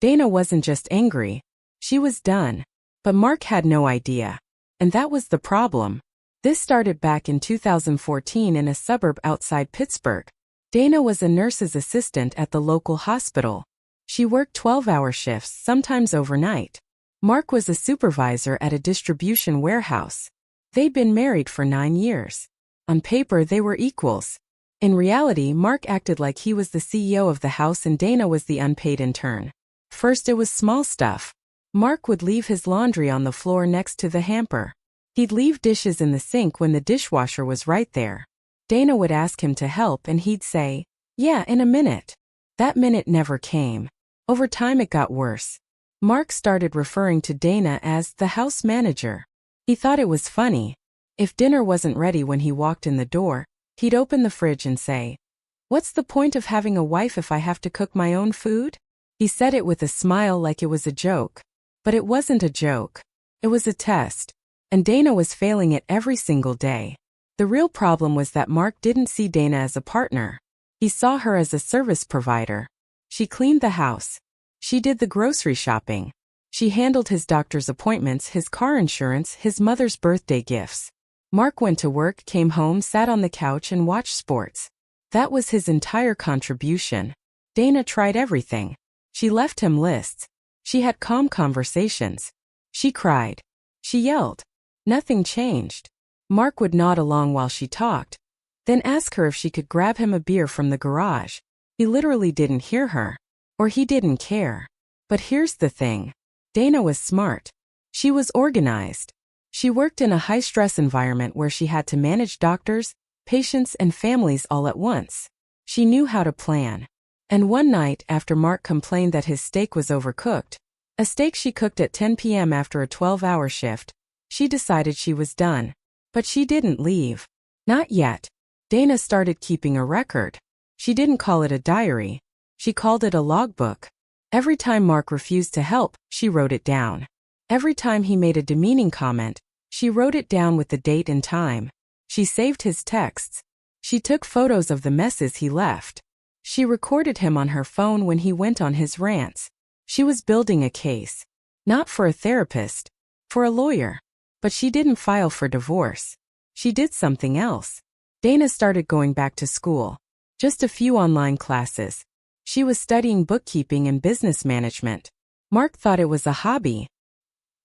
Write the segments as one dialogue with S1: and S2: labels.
S1: Dana wasn't just angry. She was done. But Mark had no idea. And that was the problem. This started back in 2014 in a suburb outside Pittsburgh. Dana was a nurse's assistant at the local hospital. She worked 12-hour shifts, sometimes overnight. Mark was a supervisor at a distribution warehouse. They'd been married for 9 years. On paper, they were equals. In reality, Mark acted like he was the CEO of the house and Dana was the unpaid intern. First, it was small stuff. Mark would leave his laundry on the floor next to the hamper. He'd leave dishes in the sink when the dishwasher was right there. Dana would ask him to help and he'd say, "Yeah, in a minute." That minute never came. Over time it got worse. Mark started referring to Dana as the house manager. He thought it was funny. If dinner wasn't ready when he walked in the door, he'd open the fridge and say, "What's the point of having a wife if I have to cook my own food?" He said it with a smile like it was a joke. But it wasn't a joke. It was a test. And Dana was failing it every single day. The real problem was that Mark didn't see Dana as a partner. He saw her as a service provider. She cleaned the house. She did the grocery shopping. She handled his doctor's appointments, his car insurance, his mother's birthday gifts. Mark went to work, came home, sat on the couch and watched sports. That was his entire contribution. Dana tried everything. She left him lists. She had calm conversations. She cried. She yelled. Nothing changed. Mark would nod along while she talked, then ask her if she could grab him a beer from the garage. He literally didn't hear her. Or he didn't care. But here's the thing. Dana was smart. She was organized. She worked in a high-stress environment where she had to manage doctors, patients, and families all at once. She knew how to plan. And one night, after Mark complained that his steak was overcooked, a steak she cooked at 10 p.m. after a 12-hour shift, she decided she was done. But she didn't leave. Not yet. Dana started keeping a record. She didn't call it a diary. She called it a logbook. Every time Mark refused to help, she wrote it down. Every time he made a demeaning comment, she wrote it down with the date and time. She saved his texts. She took photos of the messes he left. She recorded him on her phone when he went on his rants. She was building a case. Not for a therapist. For a lawyer. But she didn't file for divorce. She did something else. Dana started going back to school. Just a few online classes. She was studying bookkeeping and business management. Mark thought it was a hobby.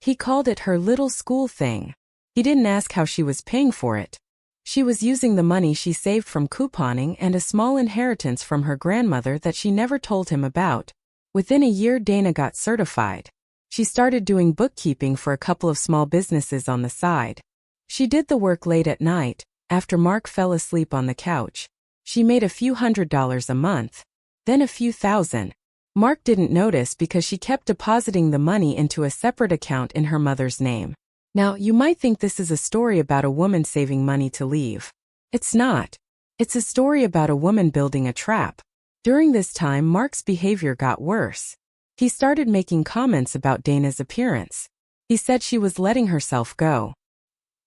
S1: He called it her little school thing. He didn't ask how she was paying for it. She was using the money she saved from couponing and a small inheritance from her grandmother that she never told him about. Within a year, Dana got certified. She started doing bookkeeping for a couple of small businesses on the side. She did the work late at night, after Mark fell asleep on the couch. She made a few $100s a month. Then a few thousand. Mark didn't notice because she kept depositing the money into a separate account in her mother's name. Now, you might think this is a story about a woman saving money to leave. It's not. It's a story about a woman building a trap. During this time, Mark's behavior got worse. He started making comments about Dana's appearance. He said she was letting herself go.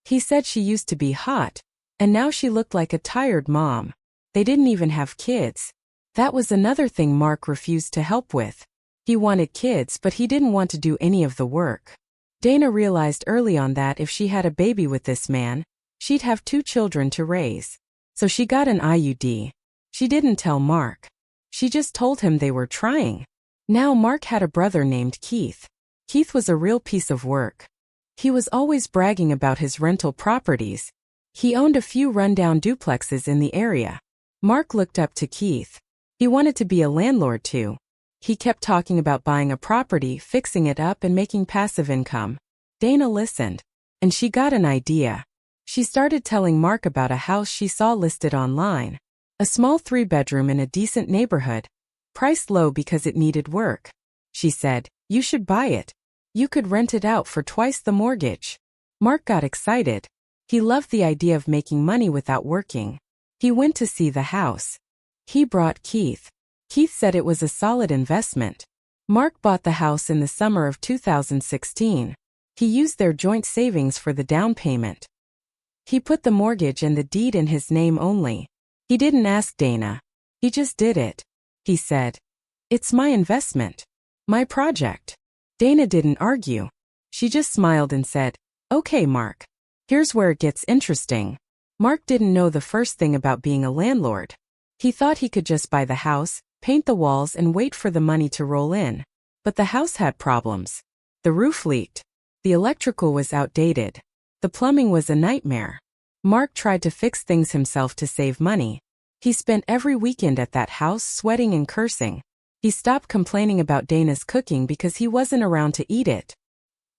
S1: He said she used to be hot, and now she looked like a tired mom. They didn't even have kids. That was another thing Mark refused to help with. He wanted kids, but he didn't want to do any of the work. Dana realized early on that if she had a baby with this man, she'd have 2 children to raise. So she got an IUD. She didn't tell Mark. She just told him they were trying. Now Mark had a brother named Keith. Keith was a real piece of work. He was always bragging about his rental properties. He owned a few rundown duplexes in the area. Mark looked up to Keith. He wanted to be a landlord too. He kept talking about buying a property, fixing it up and making passive income. Dana listened. And she got an idea. She started telling Mark about a house she saw listed online. A small 3-bedroom in a decent neighborhood. Priced low because it needed work. She said, "You should buy it. You could rent it out for twice the mortgage." Mark got excited. He loved the idea of making money without working. He went to see the house. He brought Keith. Keith said it was a solid investment. Mark bought the house in the summer of 2016. He used their joint savings for the down payment. He put the mortgage and the deed in his name only. He didn't ask Dana. He just did it. He said, "It's my investment." My project. Dana didn't argue. She just smiled and said, "Okay, Mark. Here's where it gets interesting." Mark didn't know the first thing about being a landlord. He thought he could just buy the house, paint the walls and wait for the money to roll in. But the house had problems. The roof leaked. The electrical was outdated. The plumbing was a nightmare. Mark tried to fix things himself to save money. He spent every weekend at that house sweating and cursing. He stopped complaining about Dana's cooking because he wasn't around to eat it.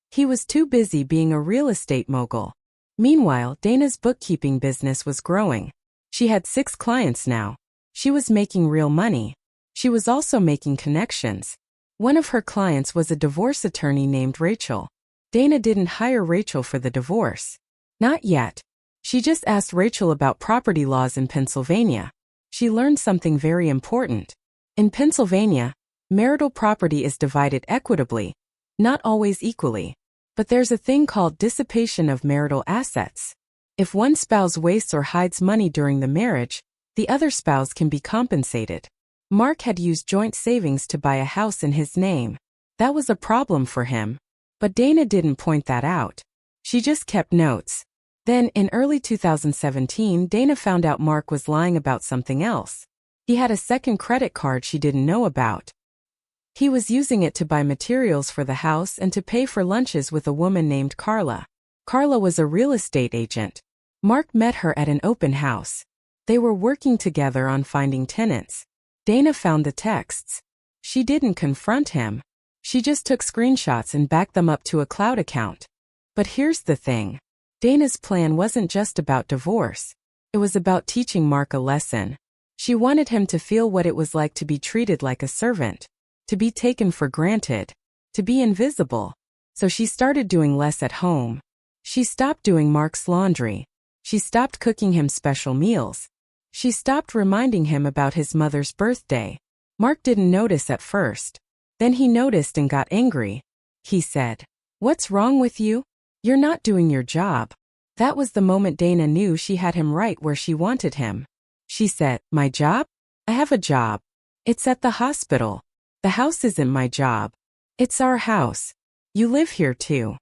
S1: He was too busy being a real estate mogul. Meanwhile, Dana's bookkeeping business was growing. She had 6 clients now. She was making real money. She was also making connections. One of her clients was a divorce attorney named Rachel. Dana didn't hire Rachel for the divorce. Not yet. She just asked Rachel about property laws in Pennsylvania. She learned something very important. In Pennsylvania, marital property is divided equitably, not always equally. But there's a thing called dissipation of marital assets. If one spouse wastes or hides money during the marriage, the other spouse can be compensated. Mark had used joint savings to buy a house in his name. That was a problem for him. But Dana didn't point that out. She just kept notes. Then, in early 2017, Dana found out Mark was lying about something else. He had a second credit card she didn't know about. He was using it to buy materials for the house and to pay for lunches with a woman named Carla. Carla was a real estate agent. Mark met her at an open house. They were working together on finding tenants. Dana found the texts. She didn't confront him. She just took screenshots and backed them up to a cloud account. But here's the thing. Dana's plan wasn't just about divorce. It was about teaching Mark a lesson. She wanted him to feel what it was like to be treated like a servant, to be taken for granted, to be invisible. So she started doing less at home. She stopped doing Mark's laundry. She stopped cooking him special meals. She stopped reminding him about his mother's birthday. Mark didn't notice at first. Then he noticed and got angry. He said, "What's wrong with you? You're not doing your job." That was the moment Dana knew she had him right where she wanted him. She said, "My job? I have a job. It's at the hospital. The house isn't my job. It's our house. You live here too."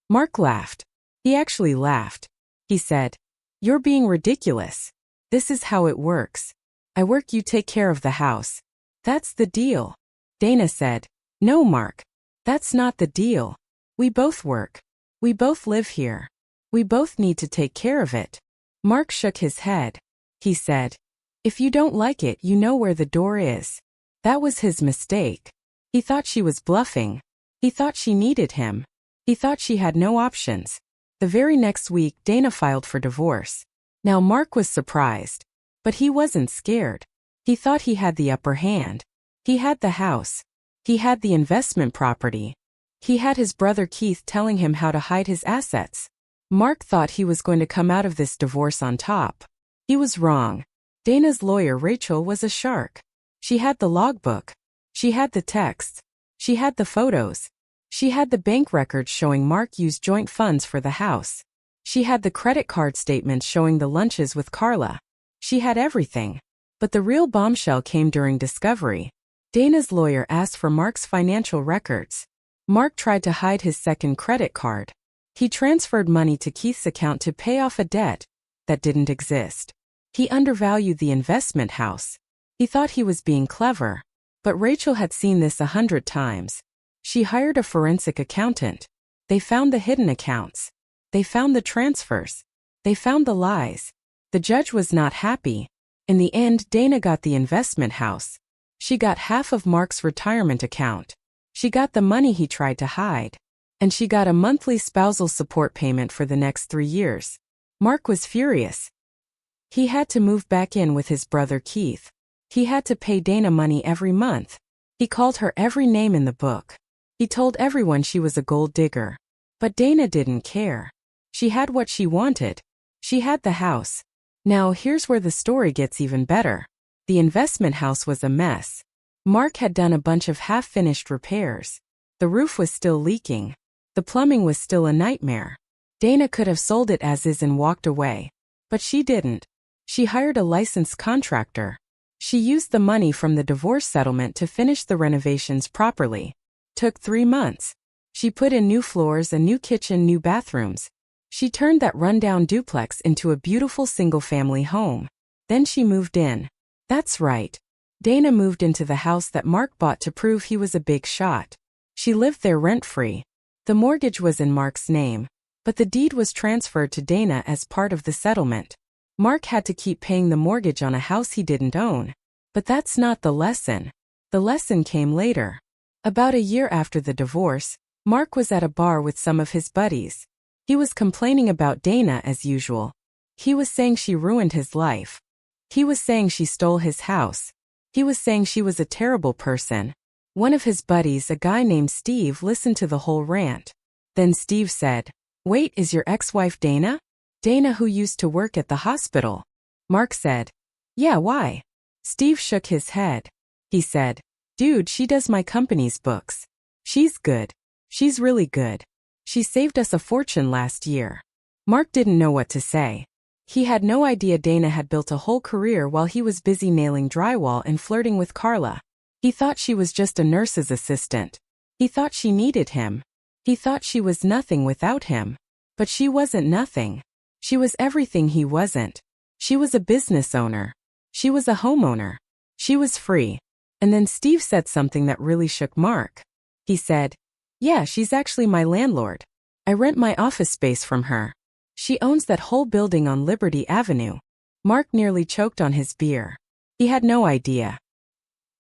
S1: Mark laughed. He actually laughed. He said, "You're being ridiculous. This is how it works. I work, you take care of the house. That's the deal." Dana said, "No, Mark. That's not the deal. We both work. We both live here. We both need to take care of it." Mark shook his head. He said, "If you don't like it, you know where the door is." That was his mistake. He thought she was bluffing. He thought she needed him. He thought she had no options. The very next week, Dana filed for divorce. Now Mark was surprised. But he wasn't scared. He thought he had the upper hand. He had the house. He had the investment property. He had his brother Keith telling him how to hide his assets. Mark thought he was going to come out of this divorce on top. He was wrong. Dana's lawyer Rachel was a shark. She had the logbook. She had the texts. She had the photos. She had the bank records showing Mark used joint funds for the house. She had the credit card statements showing the lunches with Carla. She had everything. But the real bombshell came during discovery. Dana's lawyer asked for Mark's financial records. Mark tried to hide his second credit card. He transferred money to Keith's account to pay off a debt that didn't exist. He undervalued the investment house. He thought he was being clever. But Rachel had seen this 100 times. She hired a forensic accountant. They found the hidden accounts. They found the transfers. They found the lies. The judge was not happy. In the end, Dana got the investment house. She got half of Mark's retirement account. She got the money he tried to hide. And she got a monthly spousal support payment for the next 3 years. Mark was furious. He had to move back in with his brother Keith. He had to pay Dana money every month. He called her every name in the book. He told everyone she was a gold digger. But Dana didn't care. She had what she wanted. She had the house. Now here's where the story gets even better. The investment house was a mess. Mark had done a bunch of half-finished repairs. The roof was still leaking. The plumbing was still a nightmare. Dana could have sold it as is and walked away. But she didn't. She hired a licensed contractor. She used the money from the divorce settlement to finish the renovations properly. Took 3 months. She put in new floors, a new kitchen, new bathrooms. She turned that rundown duplex into a beautiful single-family home. Then she moved in. That's right. Dana moved into the house that Mark bought to prove he was a big shot. She lived there rent-free. The mortgage was in Mark's name, but the deed was transferred to Dana as part of the settlement. Mark had to keep paying the mortgage on a house he didn't own. But that's not the lesson. The lesson came later. About a year after the divorce, Mark was at a bar with some of his buddies. He was complaining about Dana as usual. He was saying she ruined his life. He was saying she stole his house. He was saying she was a terrible person. One of his buddies, a guy named Steve, listened to the whole rant. Then Steve said, "Wait, is your ex-wife Dana? Dana who used to work at the hospital?" Mark said, "Yeah, why?" Steve shook his head. He said, "Dude, she does my company's books. She's good. She's really good. She saved us a fortune last year." Mark didn't know what to say. He had no idea Dana had built a whole career while he was busy nailing drywall and flirting with Carla. He thought she was just a nurse's assistant. He thought she needed him. He thought she was nothing without him. But she wasn't nothing. She was everything he wasn't. She was a business owner. She was a homeowner. She was free. And then Steve said something that really shook Mark. He said, "Yeah, she's actually my landlord. I rent my office space from her. She owns that whole building on Liberty Avenue." Mark nearly choked on his beer. He had no idea.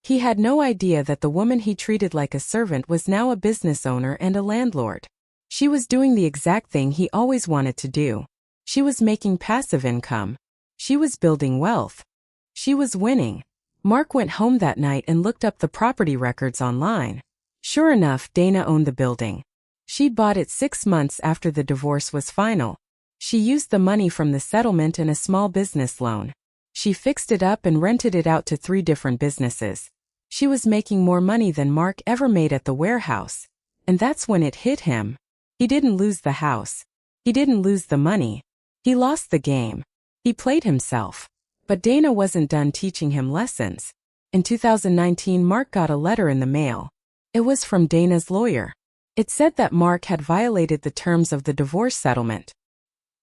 S1: He had no idea that the woman he treated like a servant was now a business owner and a landlord. She was doing the exact thing he always wanted to do. She was making passive income. She was building wealth. She was winning. Mark went home that night and looked up the property records online. Sure enough, Dana owned the building. She bought it 6 months after the divorce was final. She used the money from the settlement and a small business loan. She fixed it up and rented it out to 3 different businesses. She was making more money than Mark ever made at the warehouse. And that's when it hit him. He didn't lose the house. He didn't lose the money. He lost the game. He played himself. But Dana wasn't done teaching him lessons. In 2019, Mark got a letter in the mail. It was from Dana's lawyer. It said that Mark had violated the terms of the divorce settlement.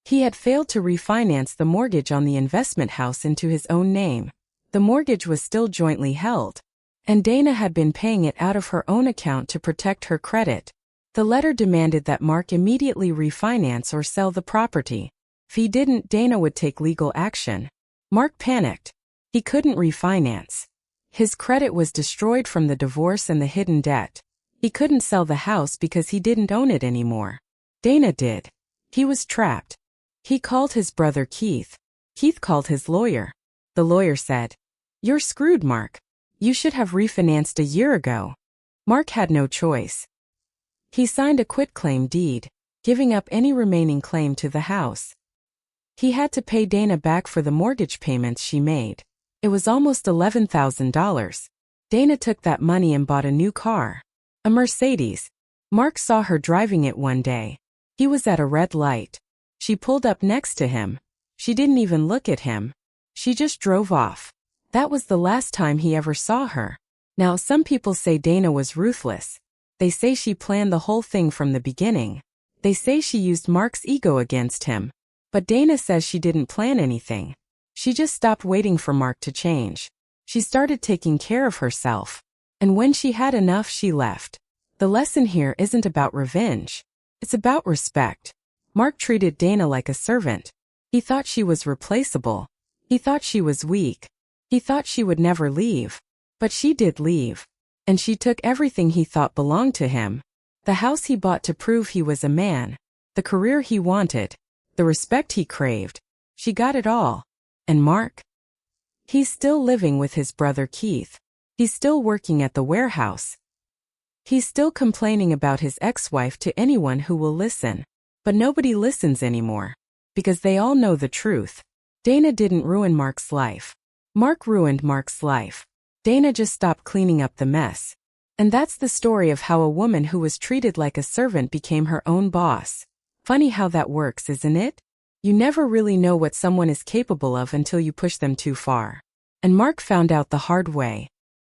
S1: He had failed to refinance the mortgage on the investment house into his own name. The mortgage was still jointly held, and Dana had been paying it out of her own account to protect her credit. The letter demanded that Mark immediately refinance or sell the property. If he didn't, Dana would take legal action. Mark panicked. He couldn't refinance. His credit was destroyed from the divorce and the hidden debt. He couldn't sell the house because he didn't own it anymore. Dana did. He was trapped. He called his brother Keith. Keith called his lawyer. The lawyer said, "You're screwed, Mark. You should have refinanced a year ago." Mark had no choice. He signed a quitclaim deed, giving up any remaining claim to the house. He had to pay Dana back for the mortgage payments she made. It was almost $11,000. Dana took that money and bought a new car. A Mercedes. Mark saw her driving it one day. He was at a red light. She pulled up next to him. She didn't even look at him. She just drove off. That was the last time he ever saw her. Now, some people say Dana was ruthless. They say she planned the whole thing from the beginning. They say she used Mark's ego against him. But Dana says she didn't plan anything. She just stopped waiting for Mark to change. She started taking care of herself. And when she had enough, she left. The lesson here isn't about revenge. It's about respect. Mark treated Dana like a servant. He thought she was replaceable. He thought she was weak. He thought she would never leave. But she did leave. And she took everything he thought belonged to him. The house he bought to prove he was a man. The career he wanted. The respect he craved. She got it all. And Mark? He's still living with his brother Keith. He's still working at the warehouse. He's still complaining about his ex-wife to anyone who will listen. But nobody listens anymore. Because they all know the truth. Dana didn't ruin Mark's life. Mark ruined Mark's life. Dana just stopped cleaning up the mess. And that's the story of how a woman who was treated like a servant became her own boss. Funny how that works, isn't it? You never really know what someone is capable of until you push them too far. And Mark found out the hard way.